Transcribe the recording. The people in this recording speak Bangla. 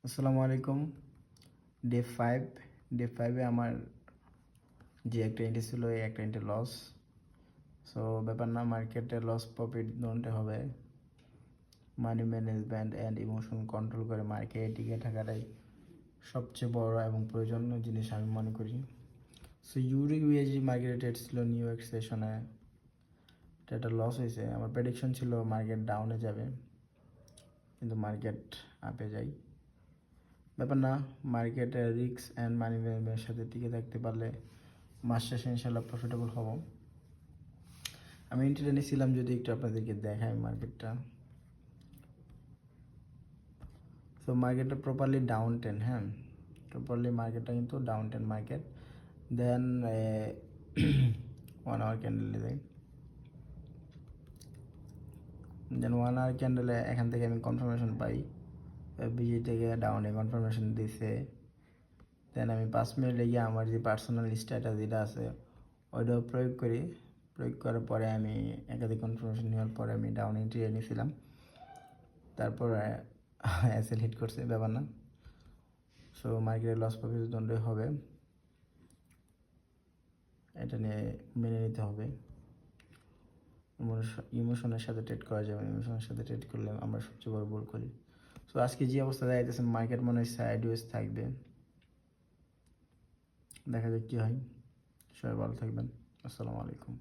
আসসালামু আলাইকুম। ডে 5 ডে 5 এ আমার যে একটা এন্ট্রি ছিল এই একটা এন্ট্রি লস। সো ব্যাপার না, মার্কেটে লস প্রফিট দুটোই হবে। Money management and emotion control করে মার্কেটে টিকে থাকাটাই সবচেয়ে বড় এবং প্রয়োজনীয় জিনিস আমি মনে করি। সো ইউরো ইউএসডি মার্কেটে ট্রেড ছিল নিউ ইয়র্ক সেশনে, এটা লস হয়েছে। আমার প্রেডিকশন ছিল মার্কেট ডাউনে যাবে, কিন্তু মার্কেট আপে যায়। ব্যাপার না, মার্কেটে রিস্ক অ্যান্ড মানি ম্যানেজমেন্টের সাথে টিকে থাকতে পারলে মাস শেষে ইনশাল্লাহ প্রফিটেবল হব। আমি এন্ট্রিটা নিয়েছিলাম, যদি একটু আপনাদেরকে দেখাই মার্কেটটা। তো মার্কেটটা প্রপারলি ডাউন টেন, হ্যাঁ, প্রপারলি মার্কেটটা কিন্তু ডাউন টেন মার্কেট। দেন 1 আওয়ার ক্যান্ডেলে যাই। দেন 1 আওয়ার ক্যান্ডেলে এখান থেকে আমি কনফার্মেশন পাই, বিজি থেকে ডাউনে কনফার্মেশন দিছে। দেন আমি 5 মিনিট লেগে আমার যে পার্সোনাল স্ট্যাটাস যেটা আছে ওইটাও প্রয়োগ করি। প্রয়োগ করার পরে আমি একাধিক কনফার্মেশন নেওয়ার পরে আমি ডাউন এন্ট্রি এনেছিলাম। তারপর এসএল হিট করছে, ব্যাপার না। সো মার্কেটের লস প্রফিট দণ্ডই হবে, এটা নিয়ে মেনে নিতে হবে। ইমোশনের সাথে ট্রেড করা যাবে, ইমোশনের সাথে ট্রেড করলে আমরা সবচেয়ে বড় ভুল করি। সো আজকে যে অবস্থা যাইতেছে মার্কেট মনে হয় সাইডওয়েজ থাকবে, দেখা যাক কী হয়। সবাই ভালো থাকবেন। আসসালামু আলাইকুম।